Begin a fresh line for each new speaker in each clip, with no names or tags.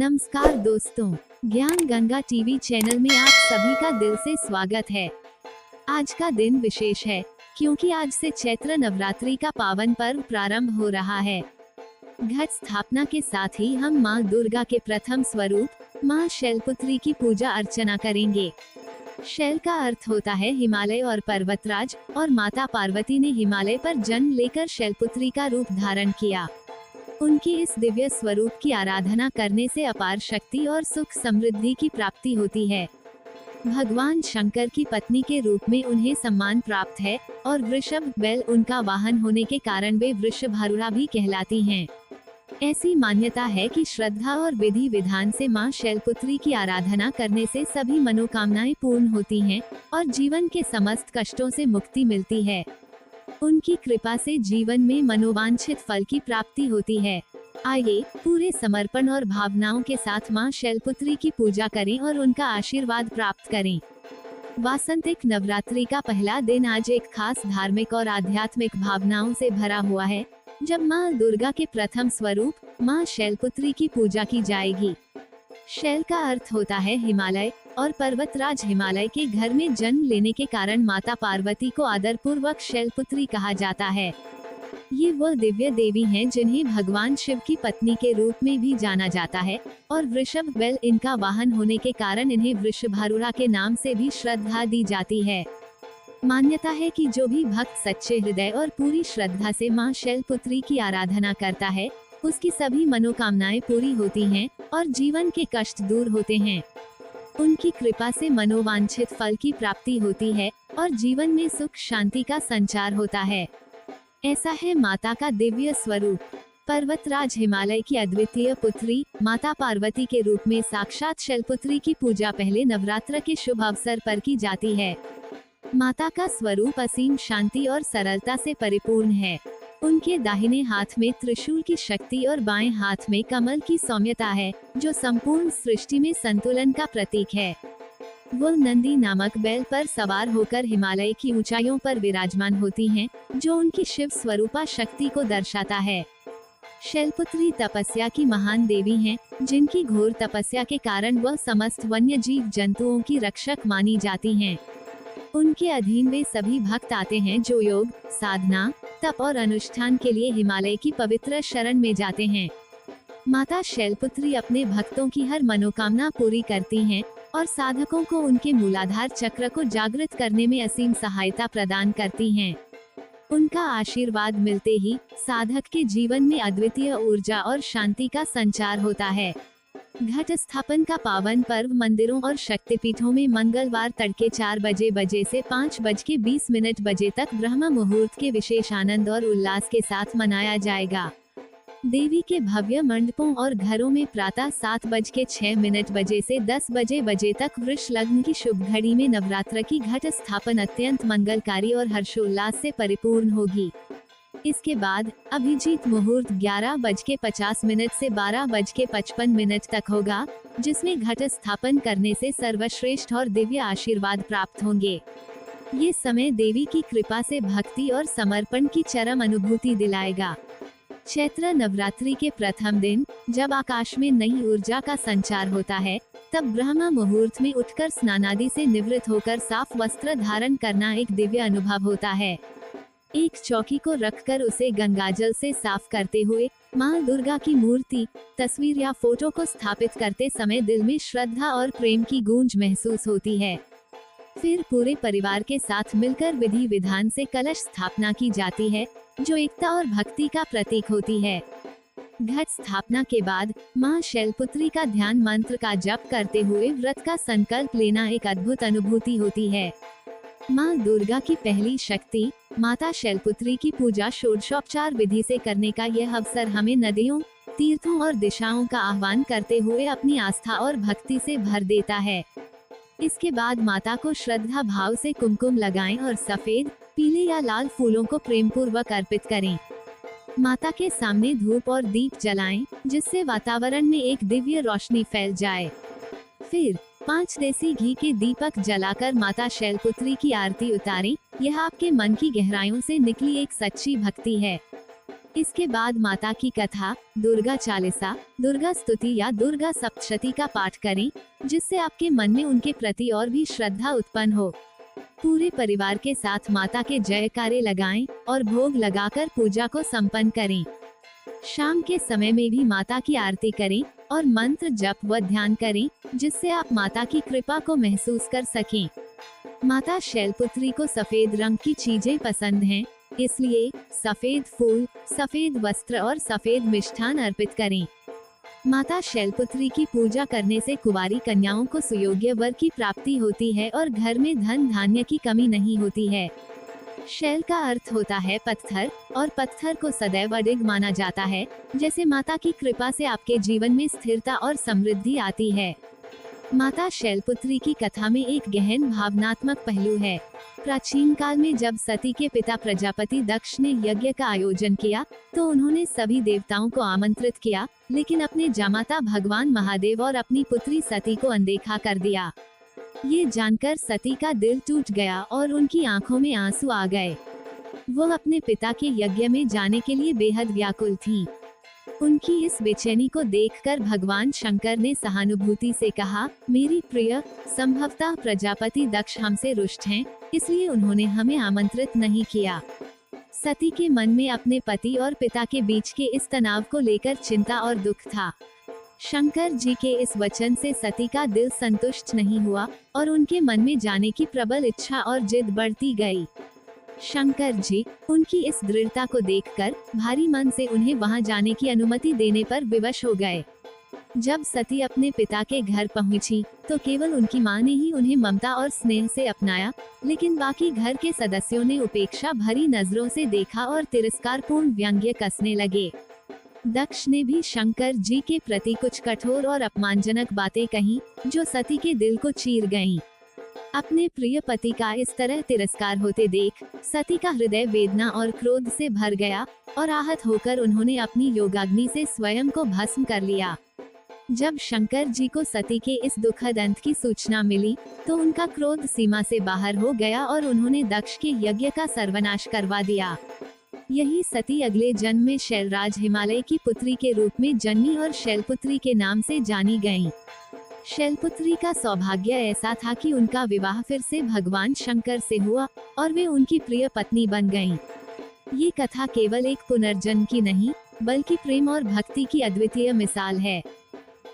नमस्कार दोस्तों, ज्ञान गंगा टीवी चैनल में आप सभी का दिल से स्वागत है। आज का दिन विशेष है क्योंकि आज से चैत्र नवरात्रि का पावन पर्व प्रारंभ हो रहा है। घट स्थापना के साथ ही हम माँ दुर्गा के प्रथम स्वरूप माँ शैलपुत्री की पूजा अर्चना करेंगे। शैल का अर्थ होता है हिमालय और पर्वतराज, और माता पार्वती ने हिमालय पर जन्म लेकर शैलपुत्री का रूप धारण किया। उनकी इस दिव्य स्वरूप की आराधना करने से अपार शक्ति और सुख समृद्धि की प्राप्ति होती है। भगवान शंकर की पत्नी के रूप में उन्हें सम्मान प्राप्त है और वृषभ बैल उनका वाहन होने के कारण वे वृषभारूढ़ा भी कहलाती हैं। ऐसी मान्यता है कि श्रद्धा और विधि विधान से मां शैलपुत्री की आराधना करने से सभी मनोकामनाएं पूर्ण होती हैं और जीवन के समस्त कष्टों से मुक्ति मिलती है। उनकी कृपा से जीवन में मनोवांछित फल की प्राप्ति होती है। आइए पूरे समर्पण और भावनाओं के साथ मां शैलपुत्री की पूजा करें और उनका आशीर्वाद प्राप्त करें। वासंतिक नवरात्रि का पहला दिन आज एक खास धार्मिक और आध्यात्मिक भावनाओं से भरा हुआ है, जब मां दुर्गा के प्रथम स्वरूप मां शैलपुत्री की पूजा की जाएगी। शैल का अर्थ होता है हिमालय, और पर्वतराज हिमालय के घर में जन्म लेने के कारण माता पार्वती को आदरपूर्वक शैलपुत्री कहा जाता है। ये वह दिव्य देवी हैं जिन्हें भगवान शिव की पत्नी के रूप में भी जाना जाता है, और वृषभ बैल इनका वाहन होने के कारण इन्हें वृषभारूढ़ा के नाम से भी श्रद्धा दी जाती है। मान्यता है कि जो भी भक्त सच्चे हृदय और पूरी श्रद्धा से मां शैलपुत्री की आराधना करता है, उसकी सभी मनोकामनाएं पूरी होती हैं और जीवन के कष्ट दूर होते हैं। उनकी कृपा से मनोवांछित फल की प्राप्ति होती है और जीवन में सुख शांति का संचार होता है। ऐसा है माता का दिव्य स्वरूप। पर्वतराज हिमालय की अद्वितीय पुत्री माता पार्वती के रूप में साक्षात शैलपुत्री की पूजा पहले नवरात्र के शुभ अवसर पर की जाती है। माता का स्वरूप असीम शांति और सरलता से परिपूर्ण है। उनके दाहिने हाथ में त्रिशूल की शक्ति और बाएं हाथ में कमल की सौम्यता है, जो संपूर्ण सृष्टि में संतुलन का प्रतीक है। वो नंदी नामक बैल पर सवार होकर हिमालय की ऊंचाइयों पर विराजमान होती हैं, जो उनकी शिव स्वरूपा शक्ति को दर्शाता है। शैलपुत्री तपस्या की महान देवी हैं, जिनकी घोर तपस्या के कारण वह समस्त वन्य जीव जंतुओं की रक्षक मानी जाती हैं। उनके अधीन वे सभी भक्त आते हैं जो योग, साधना, तप और अनुष्ठान के लिए हिमालय की पवित्र शरण में जाते हैं। माता शैलपुत्री अपने भक्तों की हर मनोकामना पूरी करती हैं और साधकों को उनके मूलाधार चक्र को जागृत करने में असीम सहायता प्रदान करती हैं। उनका आशीर्वाद मिलते ही साधक के जीवन में अद्वितीय ऊर्जा और शांति का संचार होता है। घट स्थापन का पावन पर्व मंदिरों और शक्तिपीठों में मंगलवार तड़के 4 बजे से 5:20 बजे तक ब्रह्म मुहूर्त के विशेष आनंद और उल्लास के साथ मनाया जाएगा। देवी के भव्य मंडपों और घरों में प्रातः 7:06 बजे से 10 बजे तक वृष लग्न की शुभ घड़ी में नवरात्र की घट स्थापन अत्यंत मंगलकारी और हर्षोल्लास से परिपूर्ण होगी। इसके बाद अभिजीत मुहूर्त 11:50 से 12:55 तक होगा, जिसमें घट स्थापन करने से सर्वश्रेष्ठ और दिव्य आशीर्वाद प्राप्त होंगे। ये समय देवी की कृपा से भक्ति और समर्पण की चरम अनुभूति दिलाएगा। चैत्र नवरात्रि के प्रथम दिन, जब आकाश में नई ऊर्जा का संचार होता है, तब ब्रह्म मुहूर्त में उठकर स्नानादि से निवृत्त होकर साफ वस्त्र धारण करना एक दिव्य अनुभव होता है। एक चौकी को रखकर उसे गंगाजल से साफ करते हुए मां दुर्गा की मूर्ति, तस्वीर या फोटो को स्थापित करते समय दिल में श्रद्धा और प्रेम की गूंज महसूस होती है। फिर पूरे परिवार के साथ मिलकर विधि विधान से कलश स्थापना की जाती है, जो एकता और भक्ति का प्रतीक होती है। घट स्थापना के बाद मां शैलपुत्री का ध्यान मंत्र का जप करते हुए व्रत का संकल्प लेना एक अद्भुत अनुभूति होती है। मां दुर्गा की पहली शक्ति माता शैलपुत्री की पूजा षोडशोपचार विधि से करने का यह अवसर हमें नदियों, तीर्थों और दिशाओं का आह्वान करते हुए अपनी आस्था और भक्ति से भर देता है। इसके बाद माता को श्रद्धा भाव से कुमकुम लगाएं और सफेद, पीले या लाल फूलों को प्रेम पूर्वक अर्पित करें। माता के सामने धूप और दीप जलाएं, जिससे वातावरण में एक दिव्य रोशनी फैल जाए। फिर 5 देसी घी के दीपक जलाकर माता शैलपुत्री की आरती उतारें। यह आपके मन की गहराइयों से निकली एक सच्ची भक्ति है। इसके बाद माता की कथा, दुर्गा चालीसा, दुर्गा स्तुति या दुर्गा सप्तशती का पाठ करें, जिससे आपके मन में उनके प्रति और भी श्रद्धा उत्पन्न हो। पूरे परिवार के साथ माता के जयकारे लगाएं और भोग लगाकर पूजा को संपन्न करें। शाम के समय में भी माता की आरती करें और मंत्र जप व ध्यान करें, जिससे आप माता की कृपा को महसूस कर सकें। माता शैलपुत्री को सफेद रंग की चीजें पसंद हैं, इसलिए सफेद फूल, सफेद वस्त्र और सफेद मिष्ठान अर्पित करें। माता शैलपुत्री की पूजा करने से कुंवारी कन्याओं को सुयोग्य वर की प्राप्ति होती है और घर में धन धान्य की कमी नहीं होती है। शैल का अर्थ होता है पत्थर, और पत्थर को सदैव अडिग माना जाता है, जैसे माता की कृपा से आपके जीवन में स्थिरता और समृद्धि आती है। माता शैलपुत्री की कथा में एक गहन भावनात्मक पहलू है। प्राचीन काल में जब सती के पिता प्रजापति दक्ष ने यज्ञ का आयोजन किया, तो उन्होंने सभी देवताओं को आमंत्रित किया, लेकिन अपने जामाता भगवान महादेव और अपनी पुत्री सती को अनदेखा कर दिया। ये जानकर सती का दिल टूट गया और उनकी आंखों में आंसू आ गए। वो अपने पिता के यज्ञ में जाने के लिए बेहद व्याकुल थीं। उनकी इस बेचैनी को देखकर भगवान शंकर ने सहानुभूति से कहा, मेरी प्रिय, संभवतः प्रजापति दक्ष हमसे रुष्ट हैं, इसलिए उन्होंने हमें आमंत्रित नहीं किया। सती के मन में अपने पति और पिता के बीच के इस तनाव को लेकर चिंता और दुख था। शंकर जी के इस वचन से सती का दिल संतुष्ट नहीं हुआ और उनके मन में जाने की प्रबल इच्छा और जिद बढ़ती गई। शंकर जी उनकी इस दृढ़ता को देखकर भारी मन से उन्हें वहां जाने की अनुमति देने पर विवश हो गए। जब सती अपने पिता के घर पहुंची, तो केवल उनकी मां ने ही उन्हें ममता और स्नेह से अपनाया, लेकिन बाकी घर के सदस्यों ने उपेक्षा भरी नजरों से देखा और तिरस्कारपूर्ण व्यंग्य कसने लगे। दक्ष ने भी शंकर जी के प्रति कुछ कठोर और अपमानजनक बातें कही, जो सती के दिल को चीर गईं। अपने प्रिय पति का इस तरह तिरस्कार होते देख सती का हृदय वेदना और क्रोध से भर गया और आहत होकर उन्होंने अपनी योगाग्नि से स्वयं को भस्म कर लिया। जब शंकर जी को सती के इस दुखद अंत की सूचना मिली, तो उनका क्रोध सीमा से बाहर हो गया और उन्होंने दक्ष के यज्ञ का सर्वनाश करवा दिया। यही सती अगले जन्म में शैलराज हिमालय की पुत्री के रूप में जन्मी और शैलपुत्री के नाम से जानी गईं। शैलपुत्री का सौभाग्य ऐसा था कि उनका विवाह फिर से भगवान शंकर से हुआ और वे उनकी प्रिय पत्नी बन गईं। ये कथा केवल एक पुनर्जन्म की नहीं, बल्कि प्रेम और भक्ति की अद्वितीय मिसाल है।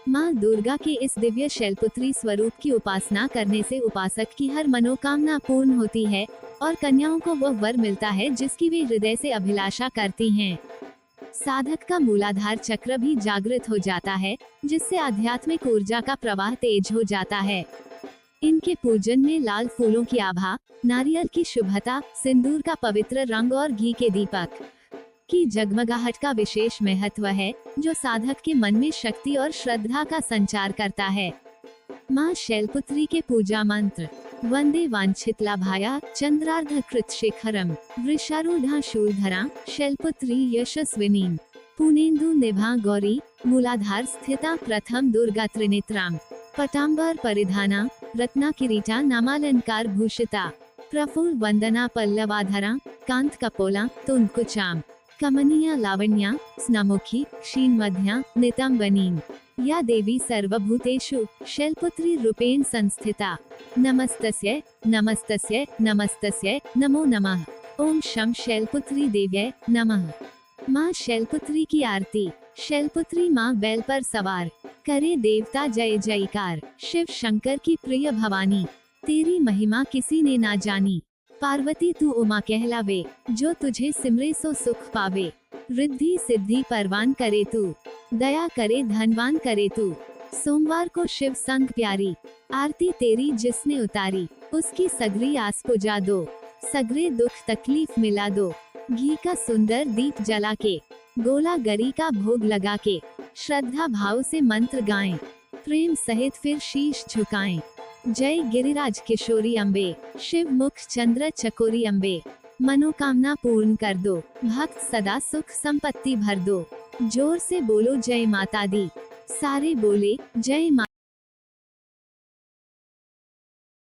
माँ दुर्गा के इस दिव्य शैलपुत्री स्वरूप की उपासना करने से उपासक की हर मनोकामना पूर्ण होती है और कन्याओं को वह वर मिलता है जिसकी वे हृदय से अभिलाषा करती हैं। साधक का मूलाधार चक्र भी जागृत हो जाता है, जिससे आध्यात्मिक ऊर्जा का प्रवाह तेज हो जाता है। इनके पूजन में लाल फूलों की आभा, नारियल की शुभता, सिंदूर का पवित्र रंग और घी के दीपक की जगमगाहट का विशेष महत्व है, जो साधक के मन में शक्ति और श्रद्धा का संचार करता है। माँ शैलपुत्री के पूजा मंत्र: वंदे वांछितलाभाया चंद्रार्धकृत शेखरम वृषारूढ़ा शूलधरा शैलपुत्री यशस्विनीम पुनेन्दु निभा गौरी मूलाधार स्थिता प्रथम दुर्गा त्रिनेत्राम पटाम्बर परिधाना रत्ना किरीटा नामालंकार भूषिता प्रफुल्ल वंदना पल्लवाधरा कांत कपोला तुंदकुचाम कमनीया लावण्या स्नमुखी क्षीणमध्या नितंबनीम या देवी सर्वभूतेषु शैलपुत्री रूपेण संस्थिता नमस्तस्यै नमस्तस्यै नमस्तस्यै नमो नमः। ओम शम शैलपुत्री देव्यै नमः। माँ शैलपुत्री की आरती। शैलपुत्री माँ बैल पर सवार, करे देवता जय जयकार। शिव शंकर की प्रिय भवानी, तेरी महिमा किसी ने ना जानी। पार्वती तू उमा कहलावे, जो तुझे सिमरे सो सुख पावे। रिद्धि सिद्धि परवान करे तू, दया करे धनवान करे तू। सोमवार को शिव संग प्यारी, आरती तेरी जिसने उतारी। उसकी सगरी आस पुजा दो, सगरे दुख तकलीफ मिला दो। घी का सुंदर दीप जला के, गोला गरी का भोग लगा के, श्रद्धा भाव से मंत्र गाएं, प्रेम सहित फिर शीश झुकाएं। जय गिरिराज किशोरी अम्बे, शिव मुख चंद्र चकोरी अम्बे। मनोकामना पूर्ण कर दो, भक्त सदा सुख संपत्ति भर दो। जोर से बोलो जय माता दी, सारे बोले जय माता।